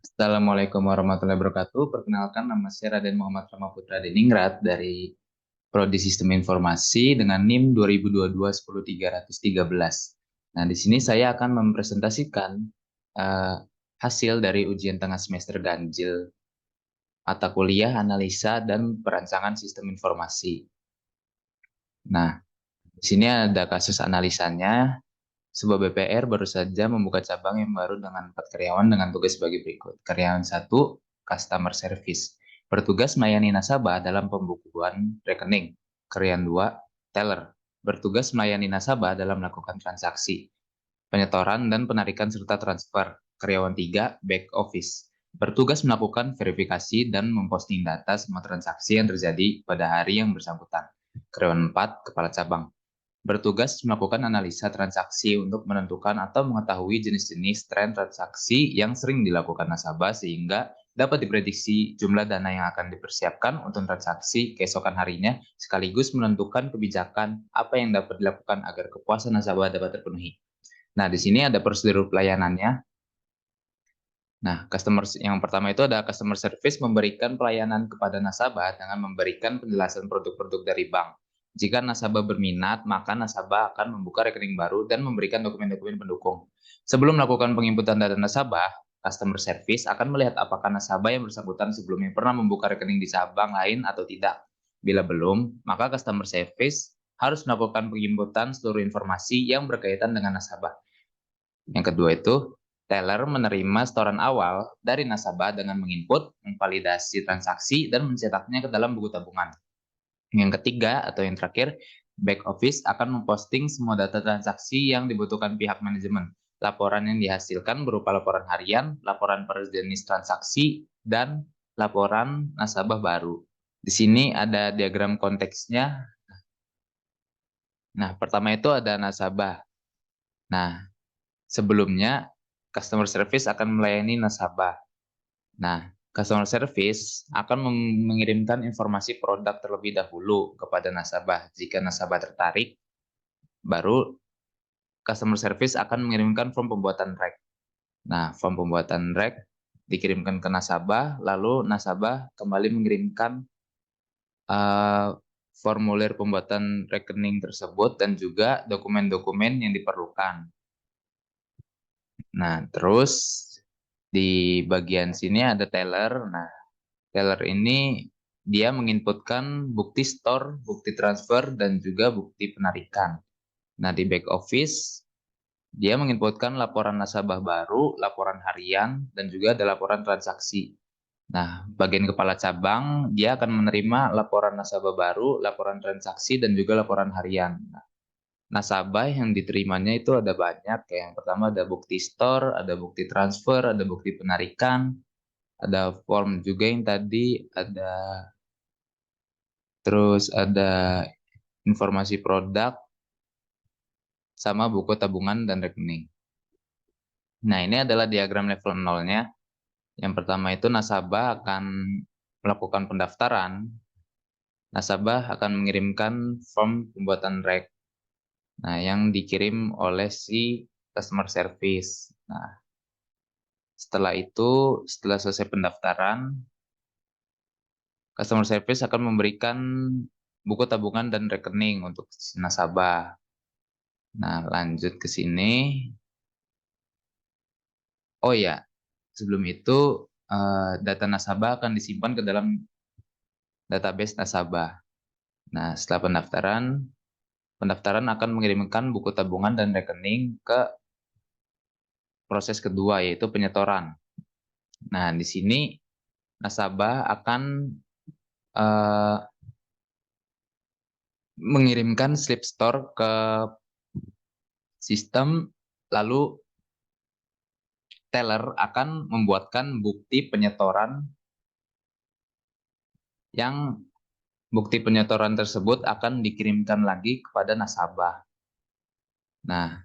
Assalamualaikum warahmatullahi wabarakatuh. Perkenalkan, nama saya Raden Muhammad Ramaputra Deningrat dari Prodi Sistem Informasi dengan NIM 2022-10313. Nah, di sini saya akan mempresentasikan eh, hasil dari ujian tengah semester ganjil mata kuliah analisa dan perancangan sistem informasi. Nah, di sini ada kasus analisanya. Sebuah BPR baru saja membuka cabang yang baru dengan 4 karyawan dengan tugas sebagai berikut. Karyawan satu, Customer Service. Bertugas melayani nasabah dalam pembukuan rekening. Karyawan 2, Teller. Bertugas melayani nasabah dalam melakukan transaksi, penyetoran dan penarikan serta transfer. Karyawan 3, Back Office. Bertugas melakukan verifikasi dan memposting data semua transaksi yang terjadi pada hari yang bersangkutan. Karyawan 4, Kepala Cabang bertugas melakukan analisa transaksi untuk menentukan atau mengetahui jenis-jenis tren transaksi yang sering dilakukan nasabah sehingga dapat diprediksi jumlah dana yang akan dipersiapkan untuk transaksi keesokan harinya sekaligus menentukan kebijakan apa yang dapat dilakukan agar kepuasan nasabah dapat terpenuhi. Nah, di sini ada prosedur pelayanannya. Nah, yang pertama itu ada customer service memberikan pelayanan kepada nasabah dengan memberikan penjelasan produk-produk dari bank. Jika nasabah berminat, maka nasabah akan membuka rekening baru dan memberikan dokumen-dokumen pendukung. Sebelum melakukan penginputan data nasabah, customer service akan melihat apakah nasabah yang bersangkutan sebelumnya pernah membuka rekening di bank lain atau tidak. Bila belum, maka customer service harus melakukan penginputan seluruh informasi yang berkaitan dengan nasabah. Yang kedua itu, teller menerima setoran awal dari nasabah dengan menginput, memvalidasi transaksi, dan mencetaknya ke dalam buku tabungan. Yang ketiga atau yang terakhir, back office akan memposting semua data transaksi yang dibutuhkan pihak manajemen. Laporan yang dihasilkan berupa laporan harian, laporan per jenis transaksi, dan laporan nasabah baru. Di sini ada diagram konteksnya. Nah, pertama itu ada nasabah. Nah, sebelumnya customer service akan melayani nasabah. Nah, customer service akan mengirimkan informasi produk terlebih dahulu kepada nasabah. Jika nasabah tertarik, baru customer service akan mengirimkan form pembuatan REC. Nah, form pembuatan REC dikirimkan ke nasabah, lalu nasabah kembali mengirimkan uh, formulir pembuatan rekening tersebut dan juga dokumen-dokumen yang diperlukan. Nah, terus di bagian sini ada teller. Nah, teller ini dia menginputkan bukti store, bukti transfer, dan juga bukti penarikan. Nah, di back office, dia menginputkan laporan nasabah baru, laporan harian, dan juga ada laporan transaksi. Nah, bagian kepala cabang, dia akan menerima laporan nasabah baru, laporan transaksi, dan juga laporan harian. Nah, nasabah yang diterimanya itu ada banyak. Kayak yang pertama ada bukti store, ada bukti transfer, ada bukti penarikan, ada form juga yang tadi, terus ada informasi produk, sama buku tabungan dan rekening. Nah, ini adalah diagram level nolnya. Yang pertama itu nasabah akan melakukan pendaftaran. Nasabah akan mengirimkan form pembuatan REC. Nah, yang dikirim oleh si customer service. Nah, setelah itu, setelah selesai pendaftaran, customer service akan memberikan buku tabungan dan rekening untuk si nasabah. Nah, lanjut ke sini. Oh ya, sebelum itu data nasabah akan disimpan ke dalam database nasabah. Nah, setelah pendaftaran, pendaftaran akan mengirimkan buku tabungan dan rekening ke proses kedua, yaitu penyetoran. Nah, di sini nasabah akan eh, mengirimkan slip store ke sistem, lalu teller akan membuatkan bukti penyetoran yang bukti penyetoran tersebut akan dikirimkan lagi kepada nasabah. Nah,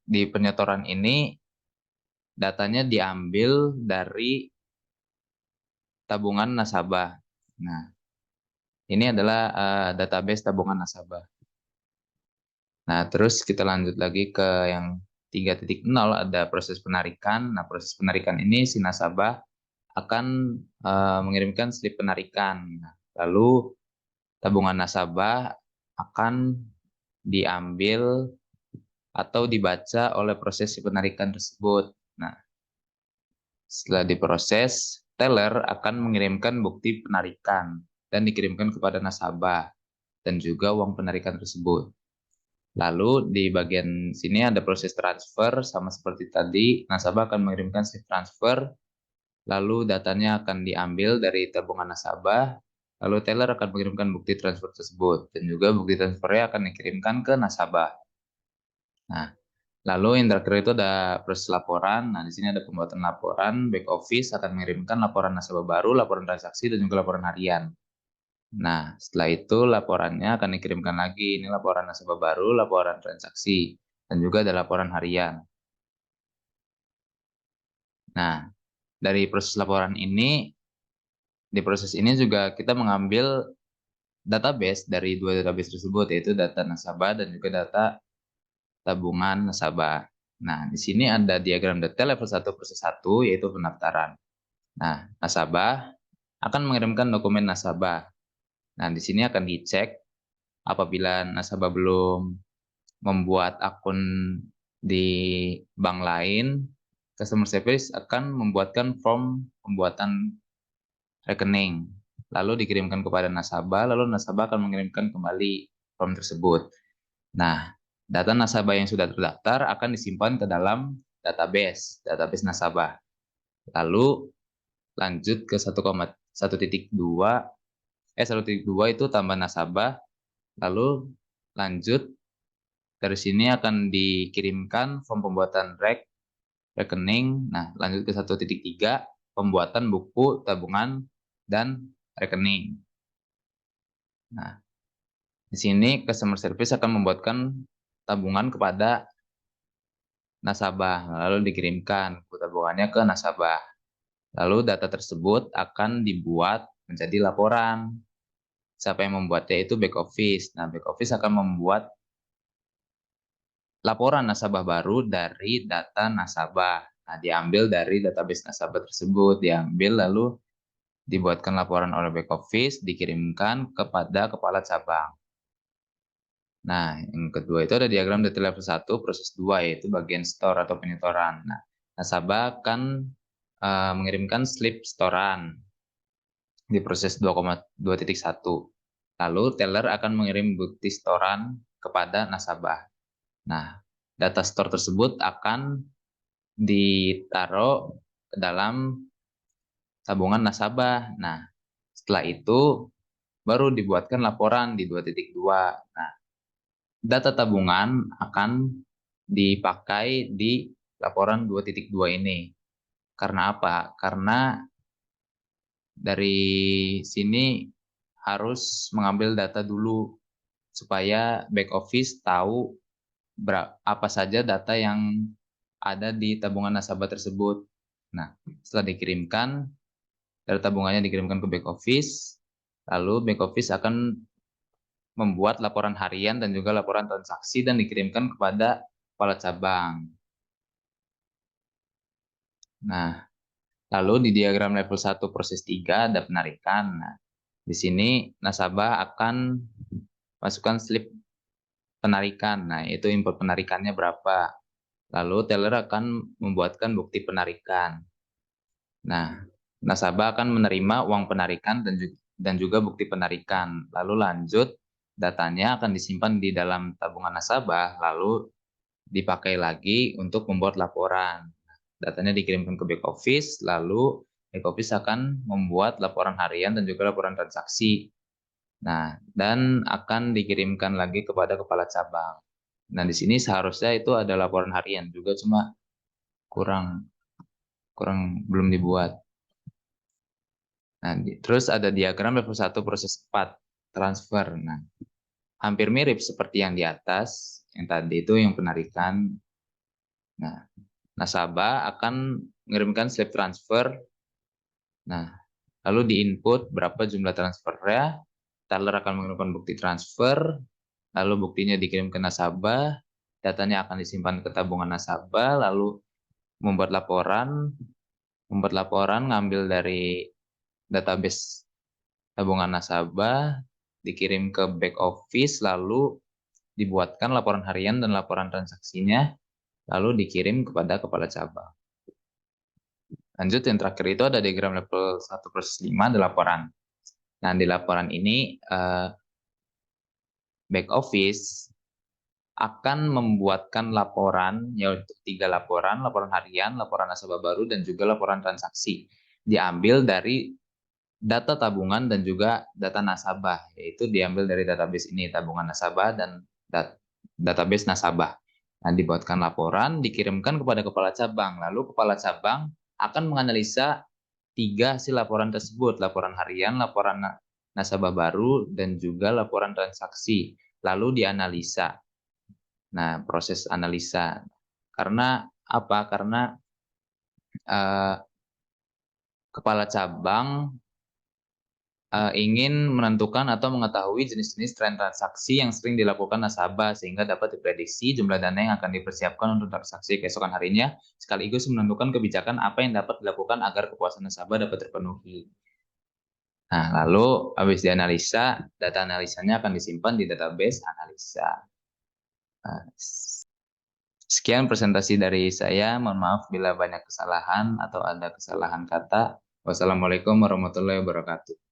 di penyetoran ini datanya diambil dari tabungan nasabah. Nah, ini adalah database tabungan nasabah. Nah, terus kita lanjut lagi ke yang 3.0 ada proses penarikan. Nah, proses penarikan ini si nasabah akan mengirimkan slip penarikan. Nah, lalu tabungan nasabah akan diambil atau dibaca oleh proses si penarikan tersebut. Nah, setelah diproses, teller akan mengirimkan bukti penarikan dan dikirimkan kepada nasabah dan juga uang penarikan tersebut. Lalu di bagian sini ada proses transfer, sama seperti tadi, nasabah akan mengirimkan slip transfer, lalu datanya akan diambil dari tabungan nasabah, lalu teller akan mengirimkan bukti transfer tersebut, dan juga bukti transfernya akan dikirimkan ke nasabah. Nah, lalu yang terakhir itu ada proses laporan. Nah, di sini ada pembuatan laporan, back office akan mengirimkan laporan nasabah baru, laporan transaksi, dan juga laporan harian. Nah, setelah itu laporannya akan dikirimkan lagi. Ini laporan nasabah baru, laporan transaksi, dan juga ada laporan harian. Nah, dari proses laporan ini, di proses ini juga kita mengambil database dari dua database tersebut, yaitu data nasabah dan juga data tabungan nasabah. Nah, di sini ada diagram detail level 1 proses 1, yaitu pendaftaran. Nah, nasabah akan mengirimkan dokumen nasabah. Nah, di sini akan dicek apabila nasabah belum membuat akun di bank lain, customer service akan membuatkan form pembuatan rekening. Lalu dikirimkan kepada nasabah, lalu nasabah akan mengirimkan kembali form tersebut. Nah, data nasabah yang sudah terdaftar akan disimpan ke dalam database nasabah. Lalu lanjut ke 1,1.2, 1.2 itu tambah nasabah, lalu lanjut dari sini akan dikirimkan form pembuatan rekening. Nah, lanjut ke 1.3, pembuatan buku tabungan dan rekening. Nah, di sini customer service akan membuatkan tabungan kepada nasabah, lalu dikirimkan buku tabungannya ke nasabah. Lalu data tersebut akan dibuat menjadi laporan. Siapa yang membuatnya itu back office. Nah, back office akan membuat laporan nasabah baru dari data nasabah. Nah, diambil dari database nasabah tersebut, diambil lalu dibuatkan laporan oleh back office, dikirimkan kepada kepala cabang. Nah, yang kedua itu ada diagram detail level 1, proses 2, yaitu bagian store atau penyetoran. Nah, nasabah akan mengirimkan slip setoran di proses 2,2.1. Lalu teller akan mengirim bukti setoran kepada nasabah. Nah, data store tersebut akan ditaruh ke dalam tabungan nasabah. Nah, setelah itu baru dibuatkan laporan di 2.2. Nah, data tabungan akan dipakai di laporan 2.2 ini. Karena apa? Karena dari sini harus mengambil data dulu supaya back office tahu apa saja data yang ada di tabungan nasabah tersebut. Nah, setelah dikirimkan, data tabungannya dikirimkan ke back office, lalu back office akan membuat laporan harian dan juga laporan transaksi dan dikirimkan kepada kepala cabang. Nah, lalu di diagram level 1 proses 3 ada penarikan. Nah, di sini nasabah akan masukkan slip penarikan. Nah, itu input penarikannya berapa. Lalu teller akan membuatkan bukti penarikan. Nah, nasabah akan menerima uang penarikan dan juga bukti penarikan. Lalu lanjut, datanya akan disimpan di dalam tabungan nasabah, lalu dipakai lagi untuk membuat laporan. Datanya dikirimkan ke back office, lalu back office akan membuat laporan harian dan juga laporan transaksi. Nah, dan akan dikirimkan lagi kepada kepala cabang. Nah, di sini seharusnya itu ada laporan harian juga, cuma kurang belum dibuat. Nah, terus ada diagram level 1 proses 4, transfer. Nah, hampir mirip seperti yang di atas, yang tadi itu yang penarikan. Nah, nasabah akan mengirimkan slip transfer. Nah, lalu diinput berapa jumlah transfernya, teller akan mengirimkan bukti transfer, lalu buktinya dikirim ke nasabah, datanya akan disimpan ke tabungan nasabah, lalu membuat laporan ngambil dari database tabungan nasabah, dikirim ke back office, lalu dibuatkan laporan harian dan laporan transaksinya, lalu dikirim kepada kepala cabang. Lanjut, yang terakhir itu ada diagram level 1/5 ada laporan. Nah, di laporan ini back office akan membuatkan laporan, yaitu 3 laporan, laporan harian, laporan nasabah baru, dan juga laporan transaksi. Diambil dari data tabungan dan juga data nasabah, yaitu diambil dari database ini, tabungan nasabah dan database nasabah. Nah, dibuatkan laporan, dikirimkan kepada kepala cabang, lalu kepala cabang akan menganalisa 3 hasil laporan tersebut, laporan harian, laporan nasabah baru, dan juga laporan transaksi, lalu dianalisa. Nah, proses analisa. Karena apa? Karena kepala cabang ingin menentukan atau mengetahui jenis-jenis tren transaksi yang sering dilakukan nasabah sehingga dapat diprediksi jumlah dana yang akan dipersiapkan untuk transaksi keesokan harinya, sekaligus menentukan kebijakan apa yang dapat dilakukan agar kepuasan nasabah dapat terpenuhi. Nah, lalu habis dianalisa, data analisanya akan disimpan di database analisa. Nah, sekian presentasi dari saya. Mohon maaf bila banyak kesalahan atau ada kesalahan kata. Wassalamualaikum warahmatullahi wabarakatuh.